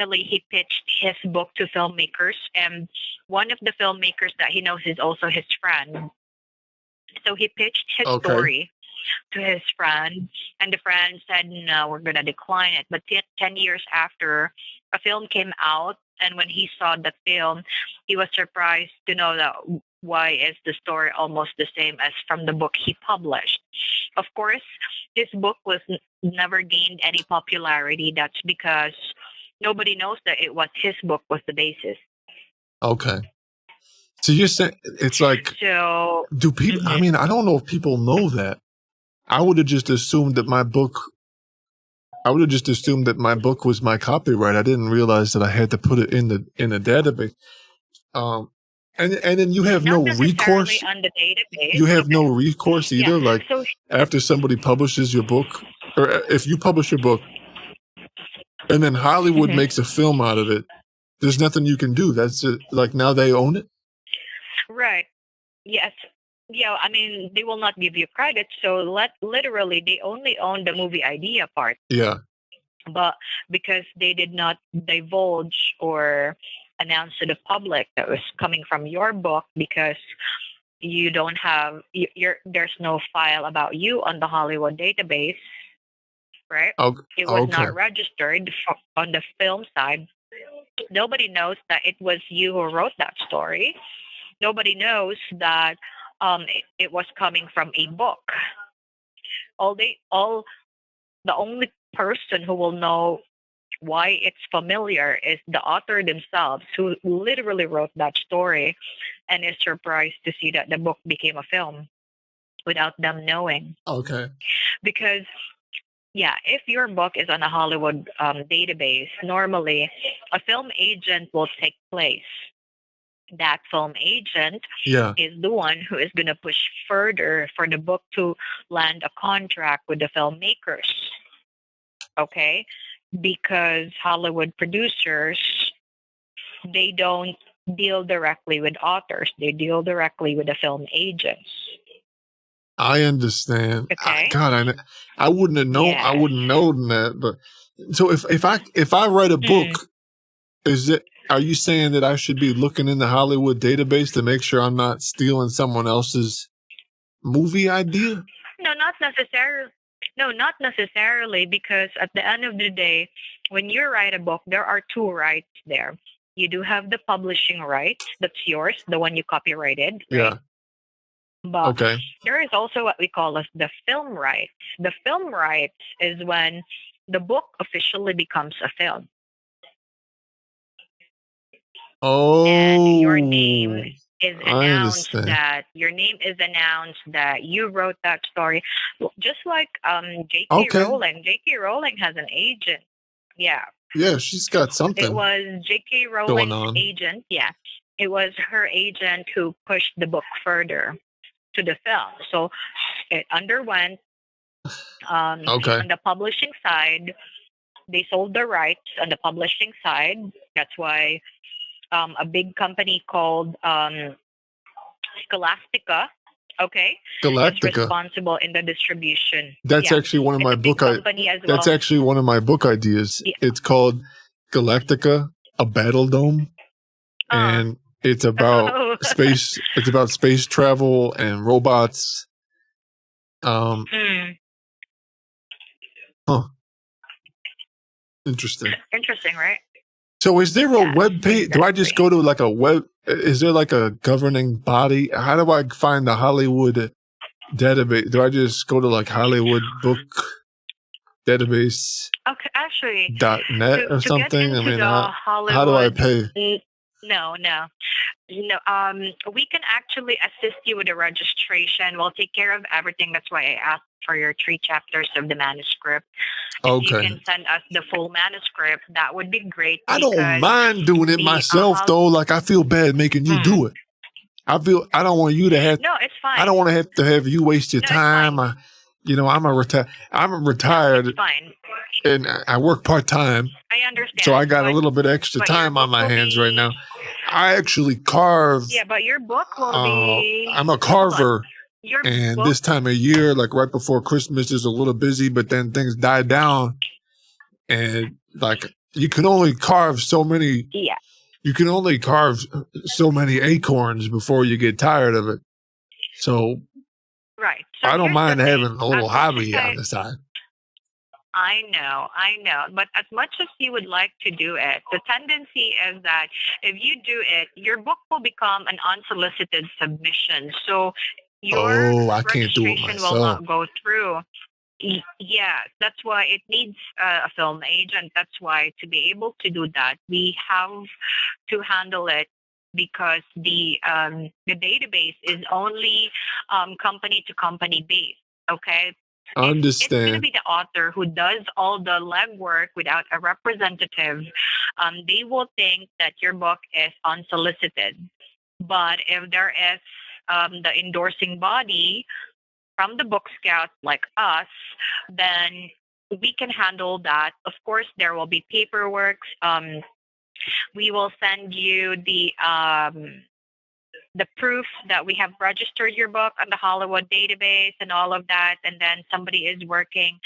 actually he pitched his book to filmmakers, and one of the filmmakers that he knows is also his friend. So he pitched his Okay. story to his friend, and the friend said, "No, we're gonna decline it." But 10 years after, a film came out, and when he saw the film, he was surprised to know that why is the story almost the same as from the book he published. Of course, his book was never gained any popularity. That's because nobody knows that it was his book was the basis. Okay. So you're saying it's like, So, do people? I mhm. mean, I don't know if people know that. I would have just assumed that my book. I would have just assumed that my book was my copyright. I didn't realize that I had to put it in the database. Um, and then you have Not no necessarily recourse. on the database. You have no Okay. recourse Yeah. either. Like So after somebody publishes your book, or if you publish your book, and then Hollywood mhm. makes a film out of it, there's nothing you can do. That's it. Like now they own it. Right. Yes. Yeah, I mean, they will not give you credit. So literally, they only own the movie idea part. Yeah. But because they did not divulge or announce to the public that was coming from your book, because you don't have, there's no file about you on the Hollywood database, right? It was Okay. not registered on the film side. Nobody knows that it was you who wrote that story. Nobody knows that it was coming from a book. All the only person who will know why it's familiar is the author themselves, who literally wrote that story and is surprised to see that the book became a film without them knowing. Okay. Because yeah, if your book is on a Hollywood database, normally a film agent will take place. That film agent Yeah. is the one who is going to push further for the book to land a contract with the filmmakers. Okay? Because Hollywood producers, they don't deal directly with authors, they deal directly with the film agents. I understand. Okay? I wouldn't have known. I Yes. wouldn't known that. But so if I write a Mm. book, is it? Are you saying that I should be looking in the Hollywood database to make sure I'm not stealing someone else's movie idea? No, not necessarily. No, not necessarily, because at the end of the day, when you write a book, there are two rights there. You do have the publishing rights, that's yours, the one you copyrighted, right? Yeah. But Okay. there is also what we call as the film rights. The film rights is when the book officially becomes a film, and your Oh, name is I announced understand. that you wrote that story. Well, just like J.K. Okay. Rowling. J.K. Rowling has an agent. Yeah, Yeah, she's got it something was J.K. going Rowling's on. agent. Yeah, it was her agent who pushed the book further to the film. So it underwent Okay. on the publishing side. They sold the rights on the publishing side. That's why a big company called Scholastica, okay, is Galactica. responsible in the distribution. That's Yeah, actually one of it's my a big book. company as That's well. actually one of my book ideas. Yeah. It's called Galactica, a battle dome, Uh, and it's about oh, space. It's about space travel and robots. hmm, Huh. Interesting. interesting, right? So, is there a Yes, web page? Do I just exactly. go to like a web? Is there like a governing body? How do I find the Hollywood database? Do I just go to like Hollywood book database Okay, actually, .net or to get something? I into mean, the how do I Hollywood, pay? no, no. No, we can actually assist you with the registration. We'll take care of everything. That's why I asked for your 3 chapters of the manuscript. If you Okay. can send us the full manuscript, that would be great, I don't because mind doing it the myself though. Like I feel bad making you mm, do it. I don't want you to have. no, it's I don't fine. want to have you waste your No, it's time. fine. I'm No, it's retired fine. and I work part time. I So I understand, got a little bit of extra but your time on book my will hands right be now. I actually carve. yeah, but your book will be I'm a hold on. carver, Your and book this time of year, like right before Christmas, is a little busy. But then things die down, and like you can only carve so many. Yeah, You can only carve so many acorns before you get tired of it. So right. So I don't here's the mind having thing. a As little much as hobby on the side. I know, but as much as you would like to do it, the tendency is that if you do it, your book will become an unsolicited submission. So your Oh, I can't do it registration will myself. not go through. Yeah, that's why it needs a film agent. That's why to be able to do that, we have to handle it because the database is only company to company based. Okay, if it's going to Understand. be the author who does all the legwork without a representative, they will think that your book is unsolicited. But if there is the endorsing body from the book scouts like us, then we can handle that. Of course, there will be paperwork. We will send you the proof that we have registered your book on the Hollywood database and all of that, and then somebody is working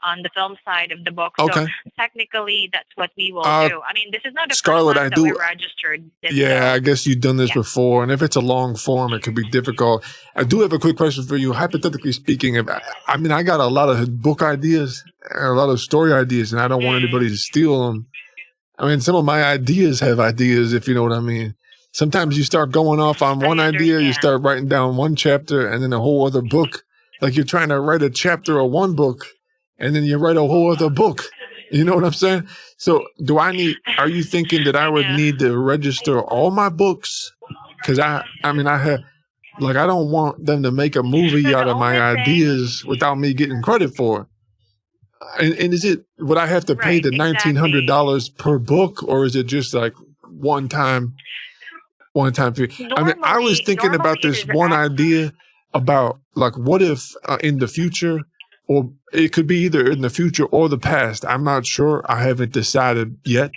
on the film side of the book. So Okay. technically, that's what we will Uh, do. I mean, this is not the first Scarlett, time I that we do. registered this, Yeah, so I guess you've done this yeah. before, and if it's a long form, it could be difficult. I do have a quick question for you. Hypothetically speaking, if I mean, I got a lot of book ideas, and a lot of story ideas, and I don't want Mm, anybody to steal them. I mean, some of my ideas have ideas, if you know what I mean. Sometimes you start going off on I one idea, you understand. start writing down one chapter, and then a whole other book. Like you're trying to write a chapter of one book, and then you write a whole other book. You know what I'm saying? So, are you thinking that I I would know. need to register all my books? Because I mean, I don't want them to make a movie So out the of my only thing, ideas without me getting credit for it. And would I have to pay right, the exactly. $1,900 per book, or is it just like one time, one time fee? I mean, I was thinking Normally about it this is one idea about like, what if in the future, or it could be either in the future or the past. I'm not sure. I haven't decided yet.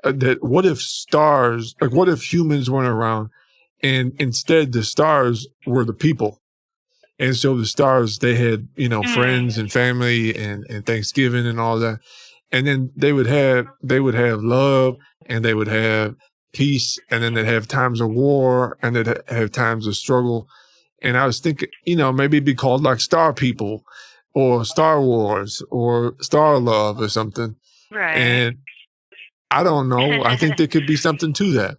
That what if stars, like, what if humans weren't around, and instead the stars were the people? And so the stars, they had, mm, friends and family and Thanksgiving and all that. And then they would have love, and they would have peace, and then they'd have times of war, and they'd have times of struggle. And I was thinking, maybe it'd be called like Star People or Star Wars or Star Love or something. right. And I don't know. I think there could be something to that.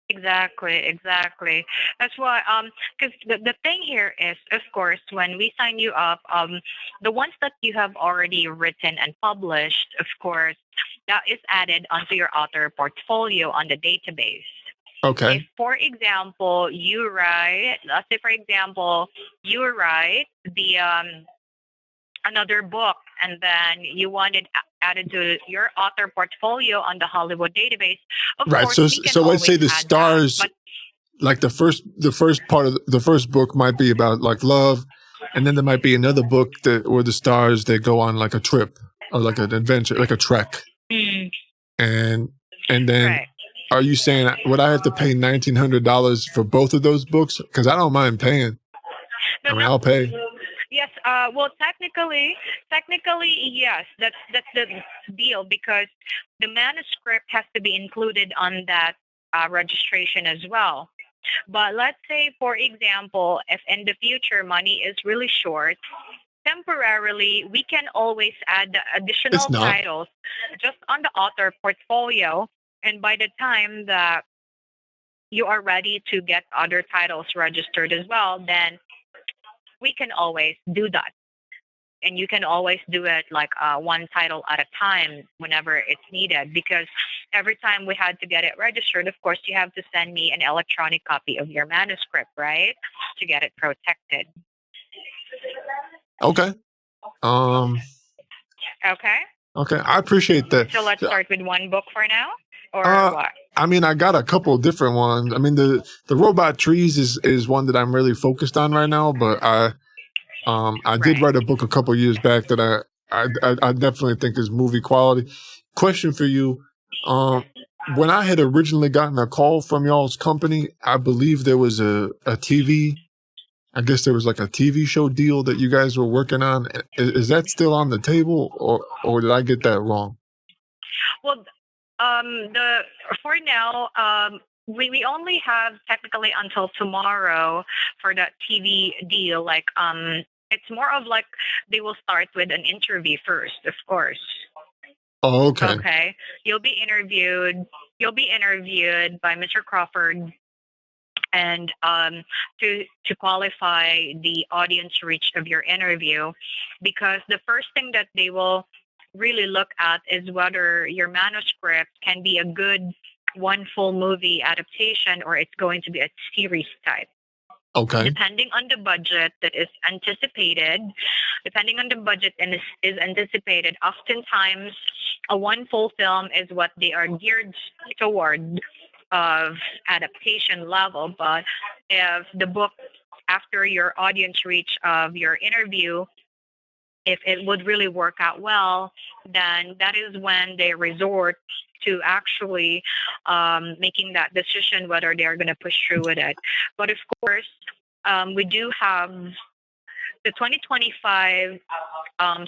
Exactly, exactly. That's why, because the thing here is, of course, when we sign you up, the ones that you have already written and published, of course, that is added onto your author portfolio on the database. If, Okay. for example, you write, let's say, for example, you write the another book and then you want it added to your author portfolio on the Hollywood database, of Right. course, So, we can so let's always say the add that. stars, But like the first part of the first book might be about like love, and then there might be another book that where the stars, they go on like a trip or like an adventure, like a trek, mm, and and then right. are you saying would I have to pay $1,900 for both of those books? Because I don't mind paying. No, I mean, no. I'll pay. Yes. Well, technically, yes. That's the deal because the manuscript has to be included on that registration as well. But let's say, for example, if in the future money is really short, temporarily we can always add the It's additional not. titles just on the author portfolio. And by the time that you are ready to get other titles registered as well, then we can always do that. And you can always do it like one title at a time whenever it's needed because every time we had to get it registered, of course, you have to send me an electronic copy of your manuscript, right? To get it protected. Okay. Um. Okay. Okay. I appreciate that. So let's So, start with one book for now, or Uh, what? I mean, I got a couple of different ones. I mean, the robot trees is one that I'm really focused on right now. But I did Right. write a book a couple of years back that I definitely think is movie quality. Question for you: when I had originally gotten a call from y'all's company, I believe there was a TV. I guess there was like a TV show deal that you guys were working on. Is that still on the table, or did I get that wrong? Well, the for now, we only have technically until tomorrow for that TV deal. Like, it's more of like they will start with an interview first, of course. Oh, okay. Okay, you'll be interviewed. You'll be interviewed by Mr. Crawford, and to qualify the audience reach of your interview, because the first thing that they will really look at is whether your manuscript can be a good one full movie adaptation or it's going to be a series type. Okay. Depending on the budget that is anticipated, depending on the budget and is anticipated, oftentimes a one full film is what they are geared toward of adaptation level. But if the book, after your audience reach of your interview, if it would really work out well, then that is when they resort to actually making that decision whether they are going to push through with it. But of course, we do have the 2025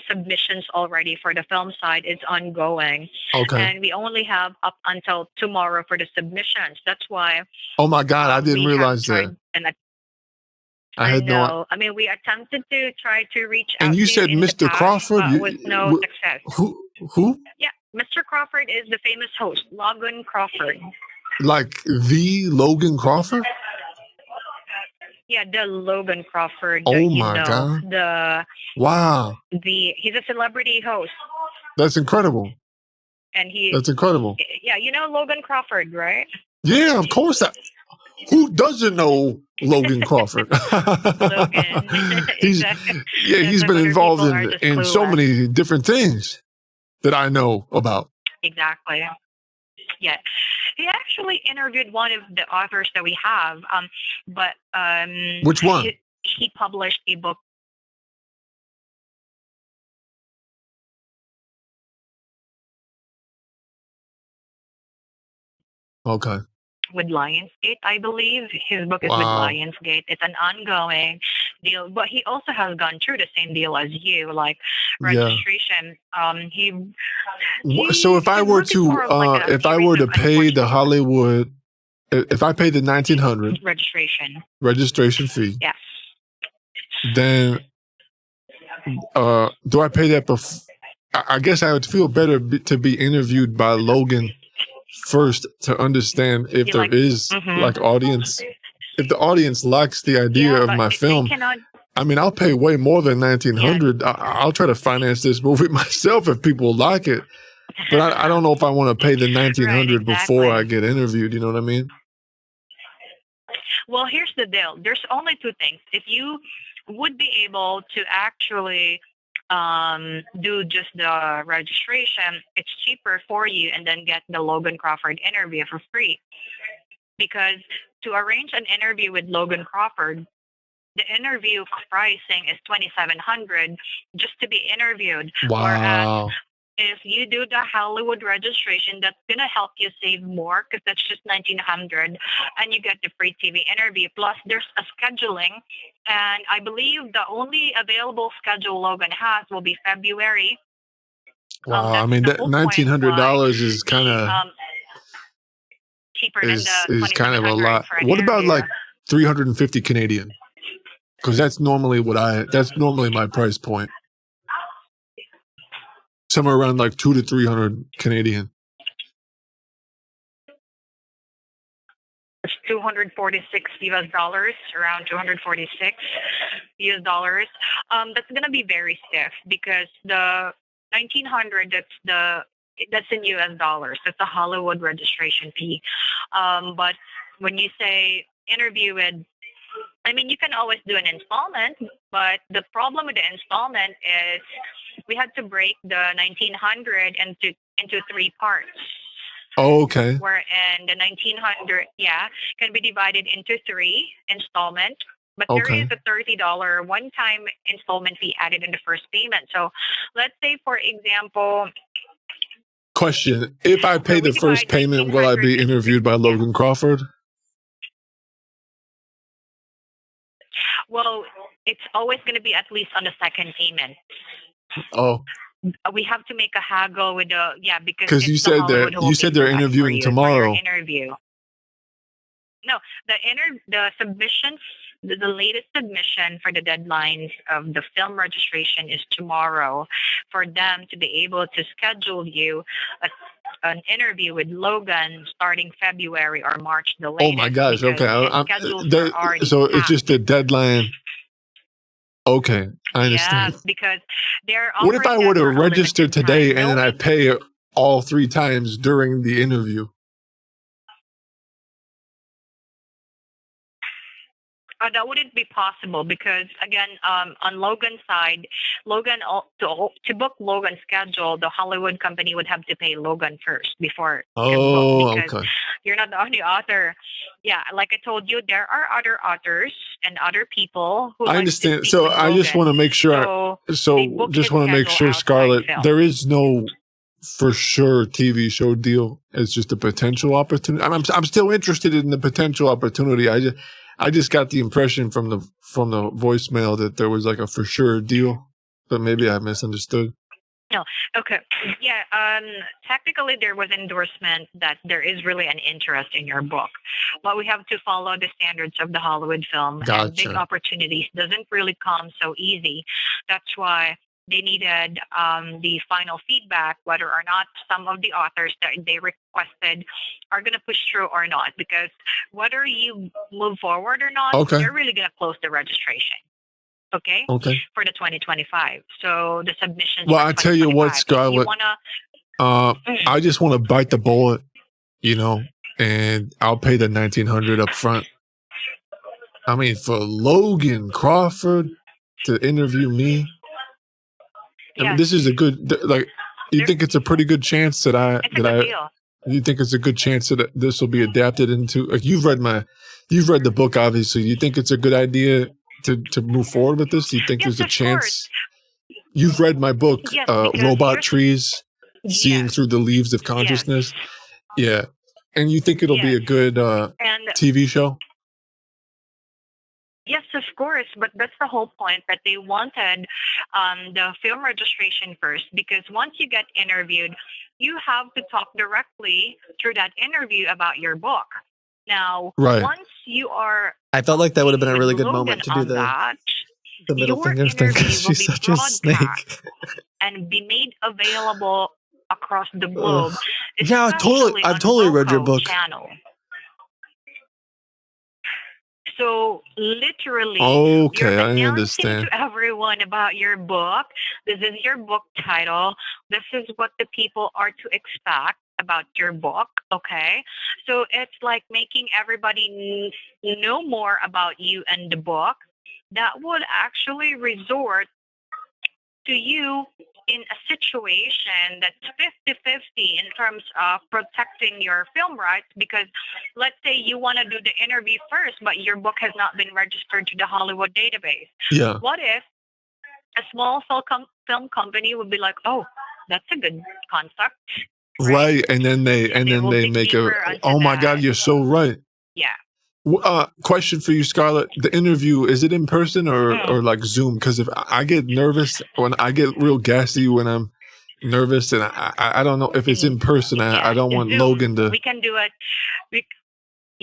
submissions already for the film side is ongoing, Okay. and we only have up until tomorrow for the submissions. That's why Oh my God, I didn't we have realize that. tried, and I I had no. know. I mean, we attempted to try to reach And out you to you said in the Mr. past, Crawford. but with no success. Who? Yeah, Mr. Crawford is the famous host, Logan Crawford. Like the Logan Crawford? Yeah, the Logan Crawford. Oh You my know, God! Wow, he's a celebrity host, that's incredible. and That's incredible. yeah, you know Logan Crawford, right? Yeah, of course. Who doesn't know Logan Crawford? Logan, he's exactly. he's That's been why other involved people are just in so clueless. many different things that I know about. Exactly. Yeah, he actually interviewed one of the authors that we have, but Which one? he published a book Okay. with Lionsgate, I believe. His book is with Wow. Lionsgate. It's an ongoing deal, but he also has gone through the same deal as you, like Yeah. registration. So if I his were book is more of like a if I series were to of pay the unfortunate Hollywood, if I pay the $1,900 registration fee, yes. then do I pay that before? I guess I would feel better to be interviewed by Logan first to understand if You there like, is like audience. If the audience likes the idea yeah, of but my they film, cannot. I mean, I'll pay way more than Yeah, $1,900. I'll try to finance this movie myself if people like it. But I don't know if I want to pay the right, $1,900 before I exactly. get interviewed. You know what I mean? Well, here's the deal. There's only two things. If you would be able to actually do just the registration, it's cheaper for you, and then get the Logan Crawford interview for free. Because to arrange an interview with Logan Crawford, the interview pricing is 2,700 just to be interviewed. Whereas Wow. if you do the Hollywood registration, that's gonna help you save more because that's just 1,900, and you get the free TV interview. Plus, there's a scheduling, and I believe the only available schedule Logan has will be February. Wow. I That's mean, the that whole point why $1,900 is kind the of cheaper than the is kind of a 2,700 lot. for an What about interview. like 350 Canadian? Because that's normally that's normally my price point. Somewhere around like 200 to 300 Canadian. It's 246 US dollars, around 246 US dollars. That's gonna be very stiff because the 1,900 that's in US dollars. That's a Hollywood registration fee. But when you say interview with, I mean, you can always do an installment, but the problem with the installment is we had to break the 1,900 into three parts. Oh, okay. Wherein the 1,900, yeah, can be divided into three installments. But there Okay. is a $30 one-time installment fee added in the first payment. So let's say, for example, Question: if I pay so we the first divide payment, will I 1,900 be into three. interviewed by Yeah. Logan Crawford? Well, it's always going to be at least on the second payment. Oh, We have to make a haggle with the, yeah, because because it's the Hollywood who will you pay said they're for that for interviewing you for your tomorrow. interview. No, the submissions, the latest submission for the deadlines of the film registration is tomorrow, for them to be able to schedule you a, an interview with Logan starting February or March the Oh my latest, gosh. because Okay. his schedules are already So it's packed. just the deadline. Okay, I Yes, understand. because they're What if I offering were it to for a register limited today time. and then I Knowing pay all 3 times during the interview? that wouldn't be possible because again, on Logan's side, to book Logan's schedule, the Hollywood company would have to pay Logan first before you can book, Oh, because okay. you're not the only author. Yeah, like I told you, there are other authors and other people who I likes to understand. speak So with I just want Logan. to make sure. So they book Just his want to make schedule sure, outside Scarlett, film. there is no for sure TV show deal. It's just a potential opportunity. I'm still interested in the potential opportunity. I just got the impression from the voicemail that there was like a for sure deal, but maybe I misunderstood. No. Okay. Yeah. Technically, there was endorsement that there is really an interest in your book, but we have to follow the standards of the Hollywood film, and big Gotcha. opportunities doesn't really come so easy. That's why they needed the final feedback, whether or not some of the authors that they requested are going to push through or not, because whether you move forward or not, Okay. they're really going to close the registration. Okay, Okay. for the 2025. So the submissions Well, for I tell you what, 2025. If you Scarlett, wanna, I just want to bite the bullet, and I'll pay the 1,900 up front. I mean, for Logan Crawford to interview me, I mean, yes, this is a good, you there, think it's a pretty good chance it's a good deal. you think it's a good chance that this will be adapted into, like, you've read the book, obviously. You think it's a good idea to move forward with this? Do you think Yes, there's a of course. chance? You've read my book, Yes, because Robot here's Trees, Seeing yes, Through the Leaves of yes, Consciousness. Yeah. And you think it'll be yes, a good and TV show? yes, of course. But that's the whole point, that they wanted the film registration first, because once you get interviewed, you have to talk directly through that interview about your book. Now, Right. once you are I felt like that would have been a with really good Logan moment to do on the that, middle your finger thing interview because will she's be such a broadcast snake. and be made available across the Ugh. globe, Yeah, especially I've on totally read your Roku book. channel. So literally, you're Okay, I announcing understand. to everyone about your book. This is your book title. This is what the people are to expect about your book. Okay. So it's like making everybody know more about you and the book. That would actually resort to you in a situation that's 50-50 in terms of protecting your film rights, because let's say you want to do the interview first but your book has not been registered to the Hollywood database. Yeah. What if a small film company would be like, oh, that's a good concept, Right. And then they will dig make a, deeper onto oh my God, that. you're so right. Yeah. Question for you, Scarlett. The interview, is it in person or Mm. like Zoom? Because if I get nervous, when I get real gassy when I'm nervous, and I don't know if it's in person. I Yes, don't want Zoom. Logan to. We can do it. We,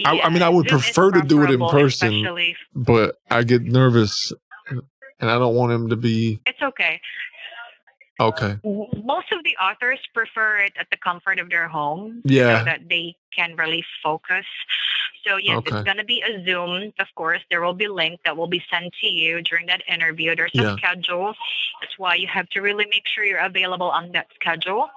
I mean, I yeah, would Zoom is prefer to do it in preferable, person, especially. but I get nervous, and I don't want him to be It's okay. okay. Most of the authors prefer it at the comfort of their home so Yeah. that they can really focus. So yes, it's Okay. going to be a Zoom. Of course, there will be a link that will be sent to you during that interview. There's a Yeah. schedule. That's why you have to really make sure you're available on that schedule.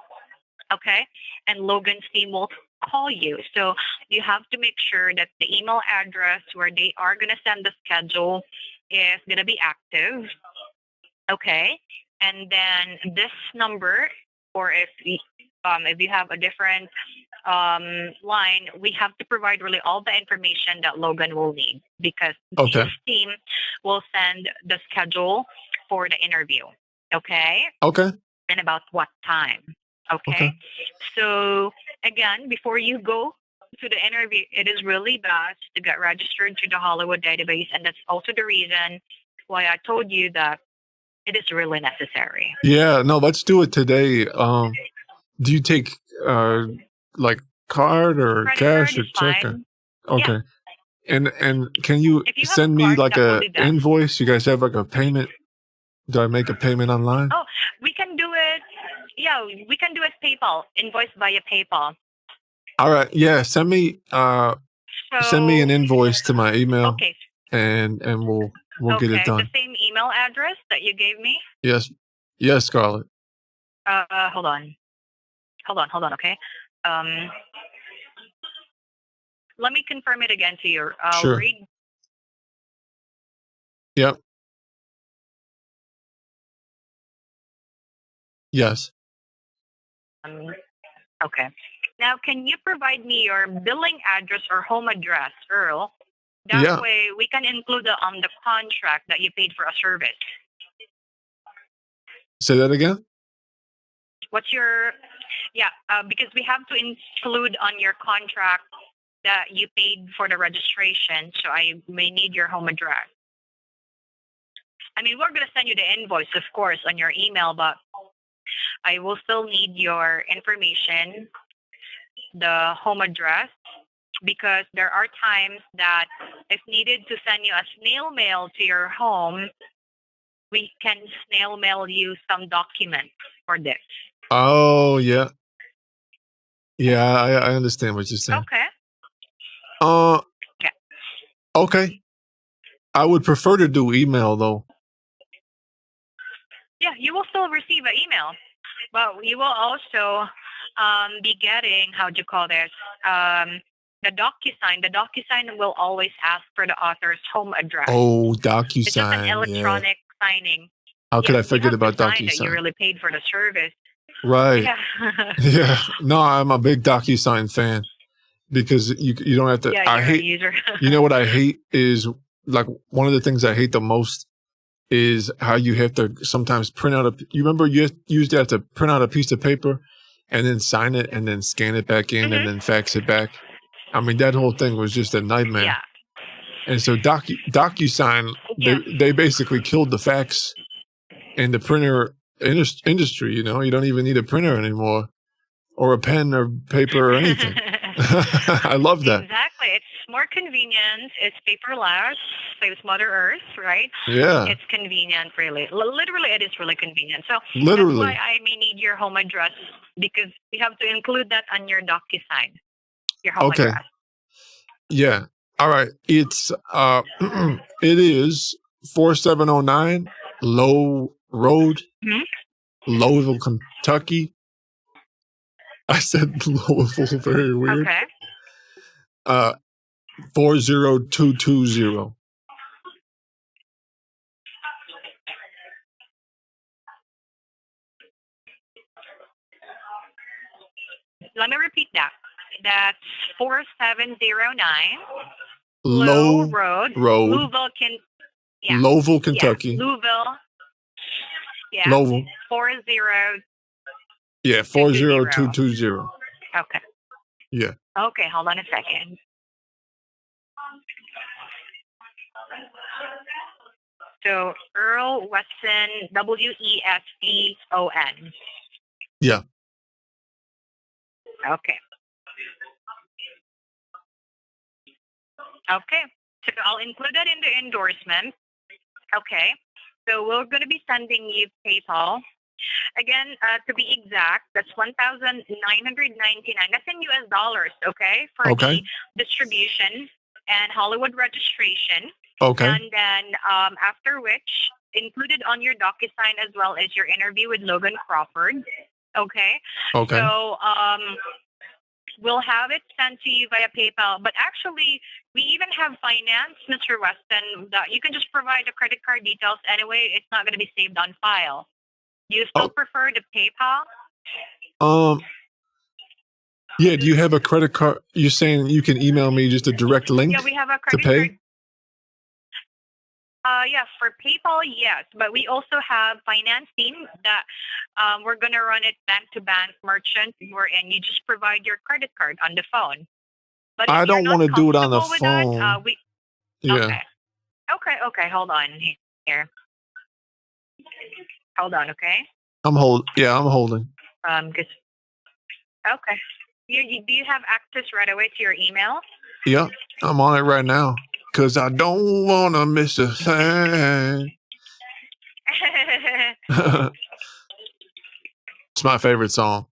Okay. And Logan's team will call you. So you have to make sure that the email address where they are going to send the schedule is going to be active. Okay. And then this number, or if you have a different line, we have to provide really all the information that Logan will need, because Okay. his team will send the schedule for the interview. Okay. Okay. And about what time. Okay. Okay. So again, before you go to the interview, it is really best to get registered to the Hollywood database, and that's also the reason why I told you that it is really necessary. Yeah, no, let's do it today. Do you take like card or Credit cash card or is check? fine. Yeah, Okay. And can you if you have a send me card, like that will a be best. invoice? You guys have like a payment? Do I make a payment online? Oh, we can do it. Yeah, we can do it PayPal, invoice via PayPal. All right. Yeah, send me an So, invoice to my email okay, and we'll get it okay, the done. same email address that you gave me. Yes. Yes, Scarlett. Hold on, okay. Um, let me confirm it again to you. I'll Sure. read. Yep. Yes. Okay. Now, can you provide me your billing address or home address, Earl? That Yeah. way, we can include it on the contract that you paid for a service. Say that again? What's your, yeah, because we have to include on your contract that you paid for the registration, so I may need your home address. I mean, we're going to send you the invoice, of course, on your email, but I will still need your information, the home address, because there are times that if needed to send you a snail mail to your home, we can snail mail you some documents for this. Oh, yeah. Yeah, I understand what you're saying. Okay. Uh Yeah. Okay. I would prefer to do email though. Yeah, you will still receive an email, but you will also be getting, how do you call this, the DocuSign. The DocuSign will always ask for the author's home address. Oh, It's just an DocuSign. Yeah. electronic signing. How could Yeah, I you forget have to about sign that you DocuSign? really paid for the service. Right. Yeah. Yeah. No, I'm a big DocuSign fan because you don't have to. Yeah, I you're a hate. user. You know what I hate is like one of the things I hate the most is how you have to sometimes print out a. You remember you used to have to print out a piece of paper and then sign it and then scan it back in and Mhm. then fax it back. I mean that whole thing was just a nightmare. Yeah. And so DocuSign Yeah. they basically killed the fax and the printer industry. You know, you don't even need a printer anymore or a pen or paper or anything. I love that. Exactly. It's more convenient. It's paperless. Saves Mother Earth, right? Yeah, It's convenient, really. Literally, it is really convenient. So that's literally. why I may need your home address because we have to include that on your DocuSign, your home Okay. address. Yeah. All right. It's it is 4709 Low Road, Mhm. Louisville, Kentucky. I said Louisville very weird. Okay. 40220. Let me repeat that. That's 4709 Low Low Road, Road, Louisville, yeah, Louisville, yeah, Kentucky. Louisville, yeah, Louisville. 40. Yeah, 40220. Okay. Yeah. Okay, hold on a second. So Earl Weston, Weston. Yeah. Okay. Okay. So I'll include that in the endorsement. Okay. So we're going to be sending you PayPal. Again, to be exact, that's 1,999. That's in US dollars, okay, for Okay. the distribution and Hollywood registration. Okay. And then after which, included on your DocuSign as well as your interview with Logan Crawford. Okay. Okay. So we'll have it sent to you via PayPal. But actually, we even have finance, Mr. Weston, that you can just provide the credit card details anyway. It's not going to be saved on file. Do you still prefer the PayPal? Yeah, do you have a credit card? You're saying you can email me just a direct link Yeah, we have a to credit pay? card. Yeah, for PayPal, yes, but we also have financing that we're gonna run it bank to bank merchant, and you just provide your credit card on the phone. But if I you're don't not want to do it on the comfortable with that, phone. we Yeah, okay, okay. Hold on here. Hold on, okay. Yeah, I'm holding. 'Cause okay. Do you have access right away to your email? Yeah, I'm on it right now. Cause I don't wanna miss a thing. It's my favorite song.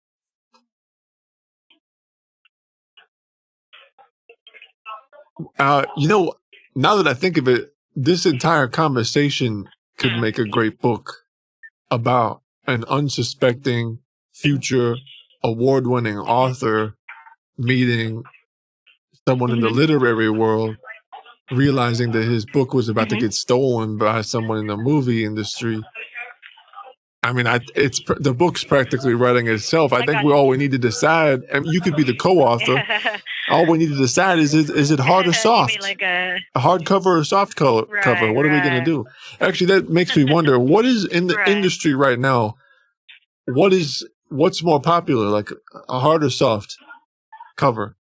You know, now that I think of it, this entire conversation could Mm, make a great book about an unsuspecting future award-winning author meeting someone in the mhm, literary world, realizing that his book was about to mhm. get stolen by someone in the movie industry. I mean, the book's practically writing itself. I Like think on. all we need to decide, and you could be the co-author. All we need to decide is it hard or You mean soft? like a A hardcover or soft cover? right, What are we gonna right, do? Actually, that makes me wonder what is in the right. industry right now. What's more popular, like a hard or soft cover?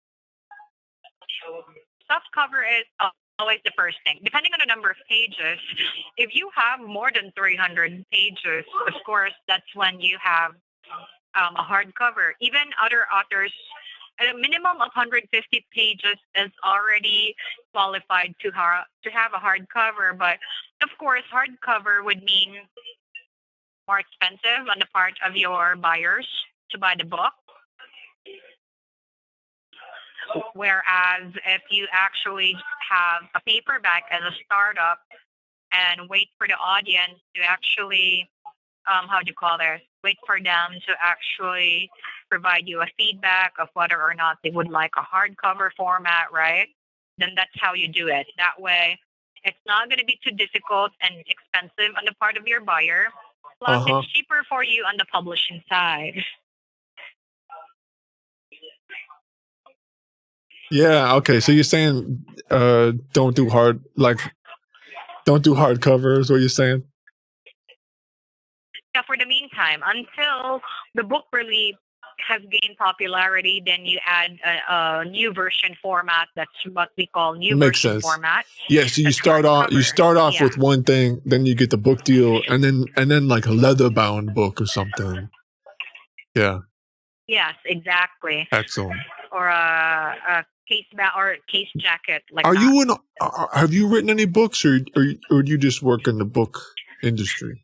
Soft cover is always the first thing. Depending on the number of pages, if you have more than 300 pages, of course, that's when you have a hardcover. Even other authors, a minimum of 150 pages is already qualified to have a hardcover. But of course, hardcover would mean more expensive on the part of your buyers to buy the book. Whereas if you actually have a paperback as a startup and wait for the audience to actually, how do you call this? Wait for them to actually provide you a feedback of whether or not they would like a hardcover format, right? Then that's how you do it. That way, it's not going to be too difficult and expensive on the part of your buyer. Plus, Uh it's huh. cheaper for you on the publishing side. Yeah. Okay. So you're saying don't do don't do hardcover is what you're saying? Yeah, for the meantime, until the book really has gained popularity, then you add a new version format. That's what we call new Makes version sense. format. Yeah. So That's you hardcover. start off Yeah. with one thing, then you get the book deal, and then like a leather bound book or something. Yeah. Yes, exactly. Excellent. Or a or case jacket like Are that. you in? Have you written any books, or do you just work in the book industry?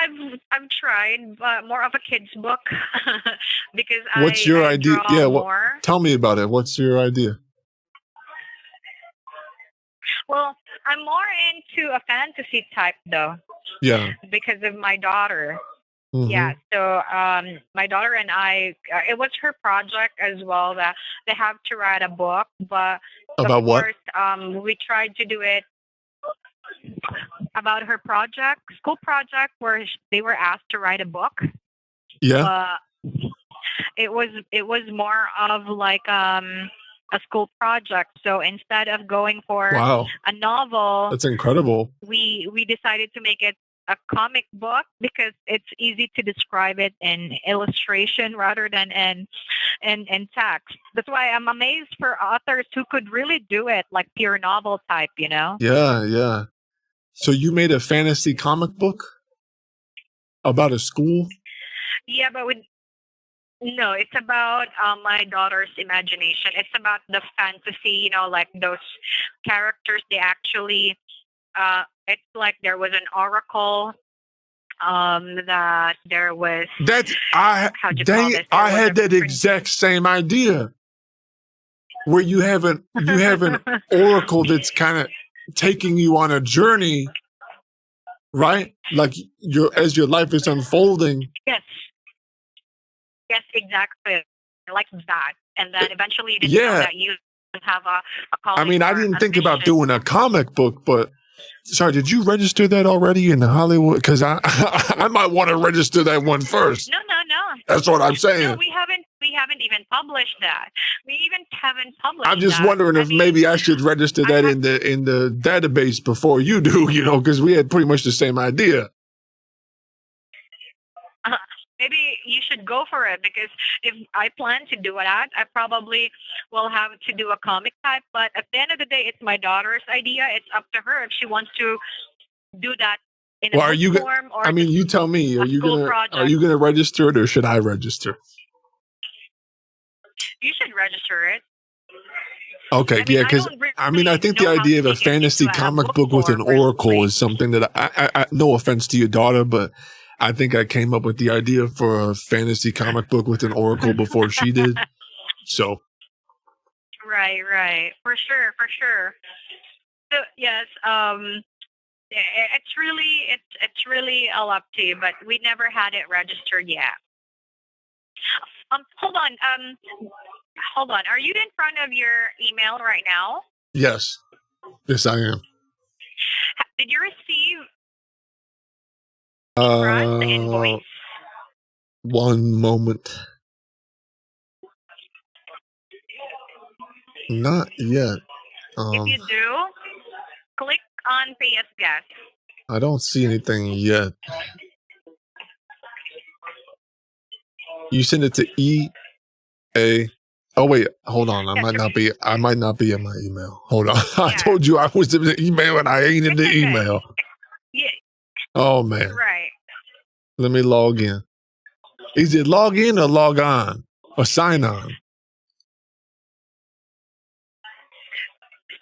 I've tried, but more of a kids book because What's I your I idea? draw Yeah. more. Tell me about it. What's your idea? Well, I'm more into a fantasy type though Yeah. because of my daughter. Mm-hmm. Yeah, so my daughter and I, it was her project as well that they have to write a book, but of About what? course, we tried to do it about her project, school project, where they were asked to write a book, Yeah. but it was more of like a school project. So instead of going for Wow. a novel, That's incredible. we decided to make it a comic book because it's easy to describe it in illustration rather than in text. That's why I'm amazed for authors who could really do it like pure novel type, you know? Yeah. Yeah. So you made a fantasy comic book about a school? Yeah, but with no, it's about my daughter's imagination. It's about the fantasy, like those characters. They actually, it's like there was an oracle. That there was, how do you call Dang it, this? There I was a had that prince. exact same idea where you have an oracle that's kind of taking you on a journey, right? Like as your life is unfolding. Yes, yes, exactly, like that. And Uh, then eventually you didn't know Yeah. that you have a I calling mean, I or didn't think about ambition. doing a comic book, but sorry, did you register that already in Hollywood? Because I I might want to register that one first. No, no, no, That's what I'm no. saying. We haven't even published that. We even haven't I'm published just that. wondering I if mean, maybe I should register I that have. in the database before you do, because we had pretty much the same idea. maybe you should go for it, because if I plan to do that, I probably will have to do a comic type. But at the end of the day, it's my daughter's idea. It's up to her if she wants to do that in a Well, are book you? form or I mean, just you tell me. a school Are project. you gonna register it, or should I register? You should register it. Okay, I mean, yeah, I because don't I mean, I really think the know how idea to of a make it into fantasy a comic book book with an form oracle personally. is something that no offense to your daughter, but I think I came up with the idea for a fantasy comic book with an oracle before she did. So Right, for sure, for sure. So yes, it's really a up to you, but we never had it registered yet. Hold on, hold on. Are you in front of your email right now? yes, I am. Did you receive Fran the invoice? One moment, not yet. If you do, click on pay as guest. I don't see anything yet. You send it to EA. Oh wait, hold on. I Yes, might not be. I might not be in my email. Hold on. I yeah, told you I was in the email and I ain't in it's the okay. email. Yeah, Oh man, right. let me log in. Is it log in or log on or sign on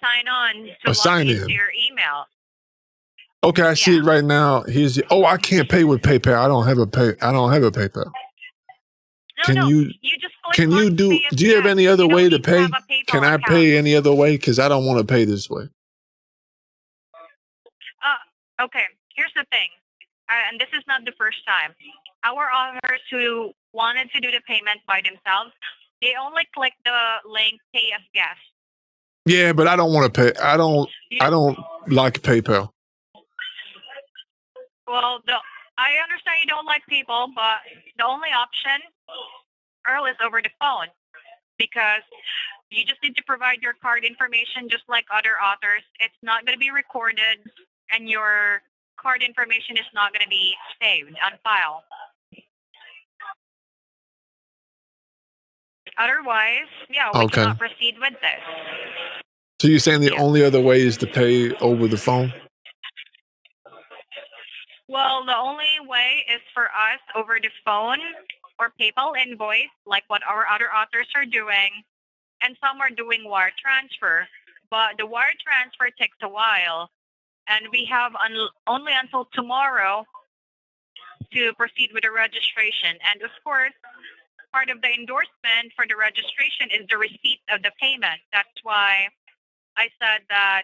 Sign on or to log sign into in? your email. Okay, I see Yeah. it right now. Here's. Oh, I can't pay with PayPal. I don't have a pay. I don't have a PayPal. No, Can no. you? You just click Can you on do? pay as Do you have guest. any other You way don't to need to have pay? a Can PayPal I account. pay any other way? Because I don't want to pay this way. Okay. Here's the thing, and this is not the first time. Our authors who wanted to do the payment by themselves, they only click the link pay as guest. Yeah, but I don't want to pay. I don't. You I just, don't like PayPal. well, I understand you don't like people, but the only option, Earl, is over the phone, because you just need to provide your card information just like other authors. It's not going to be recorded, and your card information is not going to be saved on file. Otherwise, yeah, we Okay. cannot proceed with this. So you're saying the Yeah. only other way is to pay over the phone? Well, the only way is for us over the phone or PayPal invoice, like what our other authors are doing, and some are doing wire transfer. But the wire transfer takes a while, and we have only until tomorrow to proceed with the registration. And of course, part of the endorsement for the registration is the receipt of the payment. That's why I said that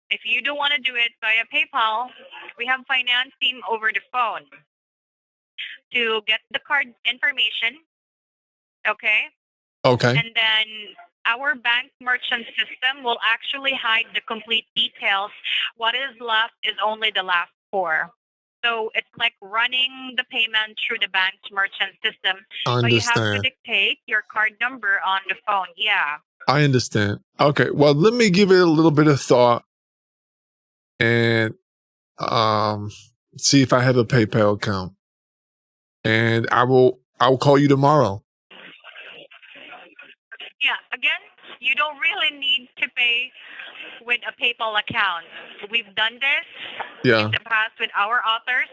if you don't want to do it via PayPal, we have finance team over the phone to get the card information, okay? Okay. And then our bank merchant system will actually hide the complete details. What is left is only the last four. So it's like running the payment through the bank's merchant system. I But you have to understand. dictate your card number on the phone. Yeah. I understand. Okay. Well, let me give it a little bit of thought and um see if I have a PayPal account. And I will call you tomorrow. Yeah. Again, you don't really need to pay with a PayPal account. We've done this Yeah. in the past with our authors.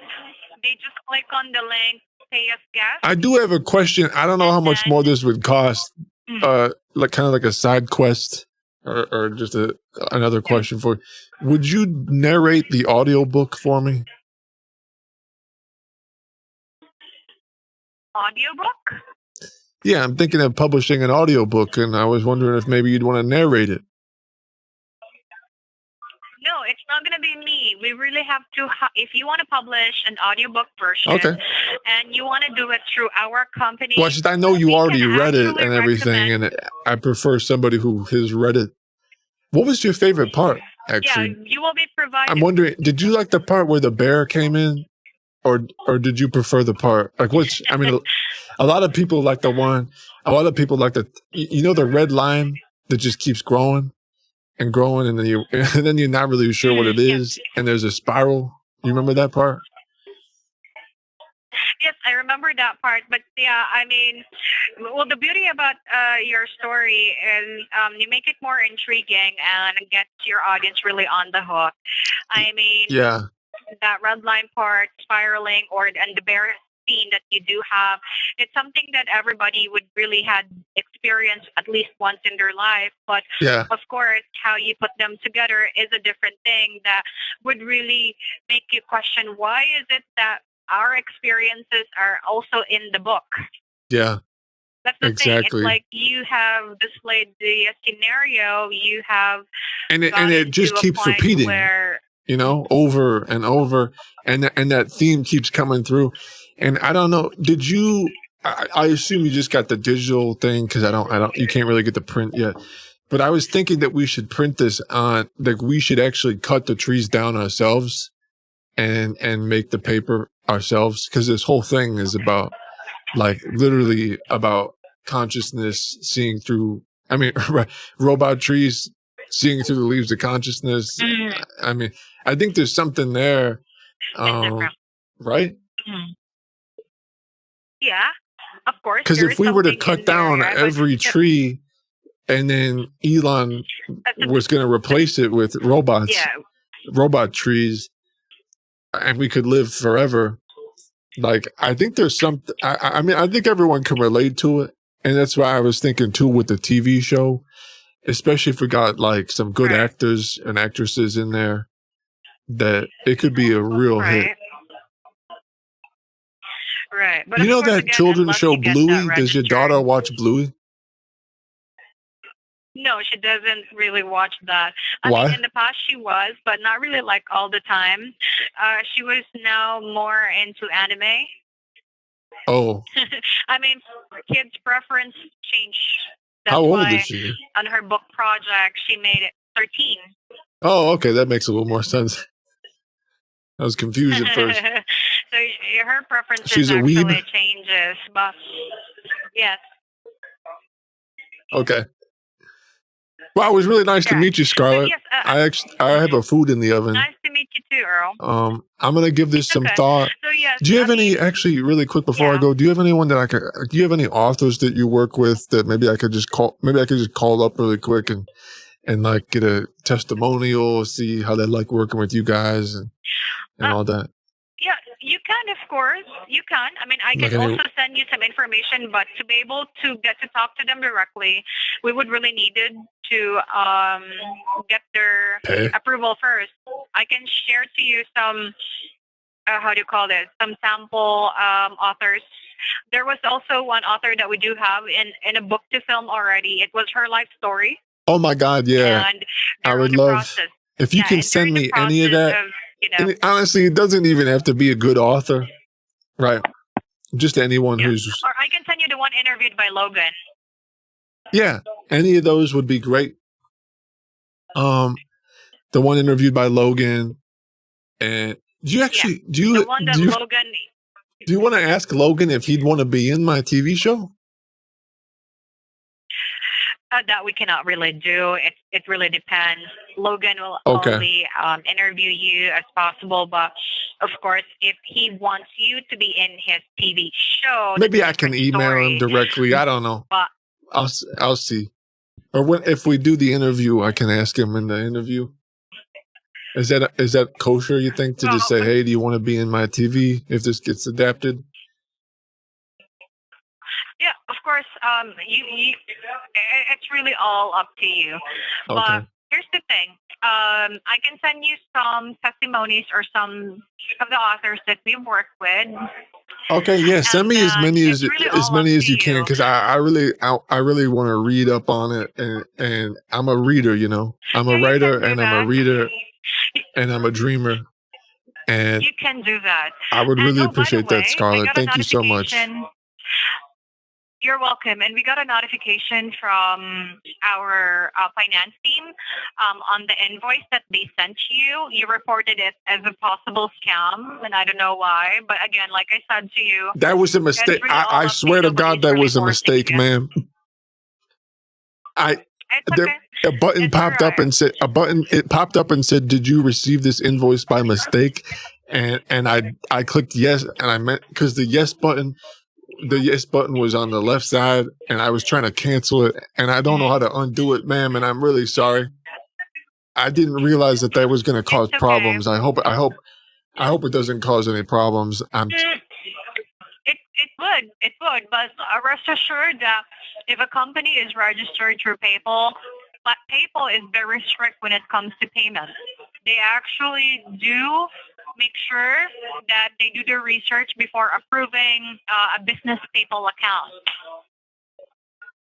They just click on the link, pay as guest, I do have a question. I don't know and how much then more this would cost. mm, Like kind of like a side quest or just another question for you. Would you narrate the audiobook for me? audiobook. Yeah, I'm thinking of publishing an audiobook and I was wondering if maybe you'd want to narrate it. No, it's not going to be me. We really have to, if you want to publish an audiobook version Okay. and you want to do it through our company, Well, just I know you we can already read it actually and everything, recommend. and I prefer somebody who has read it. What was your favorite part, Yeah, actually? you will be I'm provided. wondering, did you like the part where the bear came in? Or did you prefer the part like which? I mean, a lot of people like the one. A lot of people like the red line that just keeps growing and growing, and then and then you're not really sure what it Yes, is, and there's a spiral. You remember that part? yes, I remember that part, but yeah, I mean, well, the beauty about your story is you make it more intriguing and gets your audience really on the hook. I mean, Yeah. that red line part, spiraling, or and the bear scene that you do have, it's something that everybody would really had experienced at least once in their life. But Yeah. of course, how you put them together is a different thing that would really make you question why is it that our experiences are also in the book. Yeah. That's the thing. It's Exactly. like you have displayed the scenario, you have And gotten it just to a keeps point repeating, where over and over, and that theme keeps coming through. And I don't know, did you? I assume you just got the digital thing because I don't. You can't really get the print yet. But I was thinking that we should print this on. Like we should actually cut the trees down ourselves and make the paper ourselves because this whole thing is about like literally about consciousness seeing through. I mean, robot trees seeing through the leaves of consciousness. I mean, I think there's something there, it's different. right? Mhm. Yeah, of course, Because there is if we were to something cut in there, down right? But every tree and then Elon that's was going to replace it with robots, yeah, robot trees, and we could live forever. Like, I think there's some, I mean, I think everyone can relate to it. And that's why I was thinking too with the TV show, especially if we got like some good right, actors and actresses in there, that it could be a real hit. right, right. But You of know course, that again, children's unless show you get that Bluey? Does your registered, daughter watch Bluey? no, she doesn't really watch that. I mean, Why? in the past she was, but not really like all the time. She was now more into anime. Oh, I mean, kids' preference change. how That's old is why she? on her book project she made it 13. Oh, okay. That makes a little more sense. I was confused at first. So her preferences She's a weeb? actually changes, but yes, Okay. Well, it was really nice to correct. meet you, But Scarlett. yes, I have a food in the oven. nice to meet you too, Earl. I'm gonna give this It's some okay. thought. So yes, Do you I have any, mean, actually, really quick before I yeah. go, do you have anyone that I could, do you have any authors that you work with that maybe I could just call up really quick and like get a testimonial, see how they like working with you guys and Uh, all that? yeah, you can, of course. You can. I mean, I Like can any, also send you some information, but to be able to get to talk to them directly, we would really needed to get their pay? approval first. I can share to you some, how do you call this, some sample authors. There was also one author that we do have in a book to film already. It was her life story, Oh my God, yeah. and I they're would on the love, process. if you Yeah, can and they're send in the me any of process that. of, And honestly, it doesn't even have to be a good author, right? Just anyone yeah. who's, Or I can send you the one interviewed by Logan. yeah, any of those would be great. The one interviewed by Logan, and do you Yeah, actually the one that Logan. do you want to ask Logan if he'd want to be in my TV show? That we cannot really do. It really depends. Logan will Okay. only interview you as possible, but of course, if he wants you to be in his TV show, that's Maybe a I can different email him story. directly. I don't know. But I'll see. Or if we do the interview, I can ask him in the interview. Is that kosher? You think to just say, "Hey, do you want to be in my TV?" If this gets adapted. yeah, of course, it's really all up to you. Okay. But here's the thing. I can send you some testimonies or some of the authors that we've worked with. Okay, yeah. Send me as many It's really all up as to you can, because I really want to read up on it, and I'm a reader. I'm a Yeah, you writer, can do and I'm a that. reader, and I'm a dreamer, and You can do that. I would And really oh, by the appreciate that, way, I Scarlett. got a Thank you so much. notification. You're welcome. And we got a notification from our finance team on the invoice that they sent you. You reported it as a possible scam, and I don't know why. But again, like I said to you, That was a it's mistake. really all I up to swear you. to God, Nobody's that really was a forcing mistake, you. ma'am. It's okay. A button It's popped up alright. and said it popped up and said, "Did you receive this invoice by mistake?" And I clicked yes, and I meant because the yes button the yes button was on the left side, and I was trying to cancel it, and I don't know how to undo it, ma'am. And I'm really sorry. I didn't realize that was going to cause It's okay. problems. I hope it doesn't cause any problems. It would, but rest assured that if a company is registered through PayPal, but PayPal is very strict when it comes to payments. They actually do make sure that they do their research before approving a business PayPal account.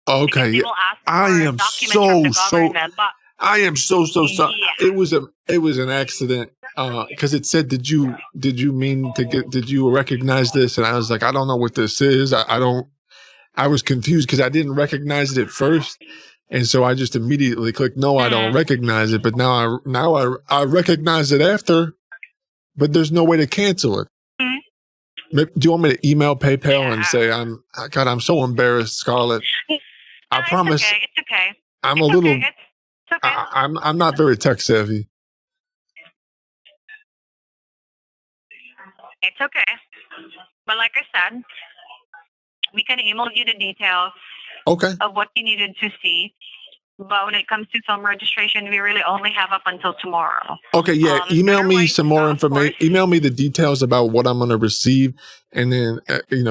Because Okay, they will ask I for am documents from the so government. But I am so sorry. yeah, It was an accident because it said, did you mean to get, did you recognize this? And I was like, I don't know what this is. I was confused because I didn't recognize it at first. And so I just immediately clicked, no, I don't recognize it. But now I recognize it after, but there's no way to cancel it. Do you want me to email PayPal and say, I'm so embarrassed, Scarlett. I promise. It's okay. I'm It's a little, okay. It's okay. I'm not very tech savvy. It's okay. But like I said, we can email you the details Okay. of what you needed to see. But when it comes to film registration, we really only have up until tomorrow. Okay, yeah. Email me Otherwise, some more of information. course. Email me the details about what I'm going to receive, and then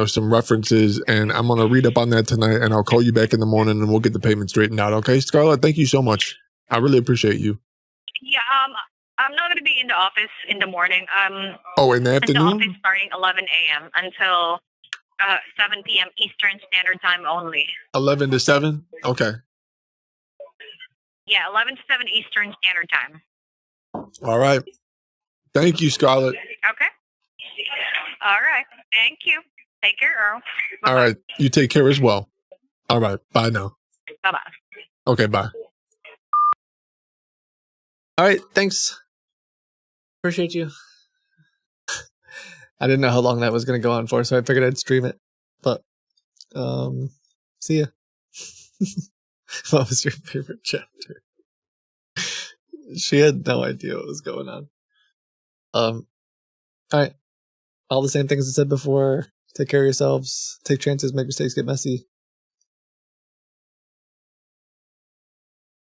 some references, and I'm going to read up on that tonight. And I'll call you back in the morning, and we'll get the payment straightened out. Okay, Scarlett, thank you so much. I really appreciate you. Yeah. I'm not going to be in the office in the morning. In the In the afternoon? office starting 11 a.m. until 7 p.m. Eastern Standard Time only. 11 to 7? Okay. Yeah, 11 to 7 Eastern Standard Time. All right. Thank you, Scarlett. Okay. All right. Thank you. Take care, Earl. Bye-bye. All right. You take care as well. All right. Bye now. Bye-bye. Okay, bye. All right, thanks. Appreciate you. I didn't know how long that was going to go on for, so I figured I'd stream it. But, see ya. What was your favorite chapter? She had no idea what was going on. All right. All the same things I said before. Take care of yourselves. Take chances. Make mistakes. Get messy.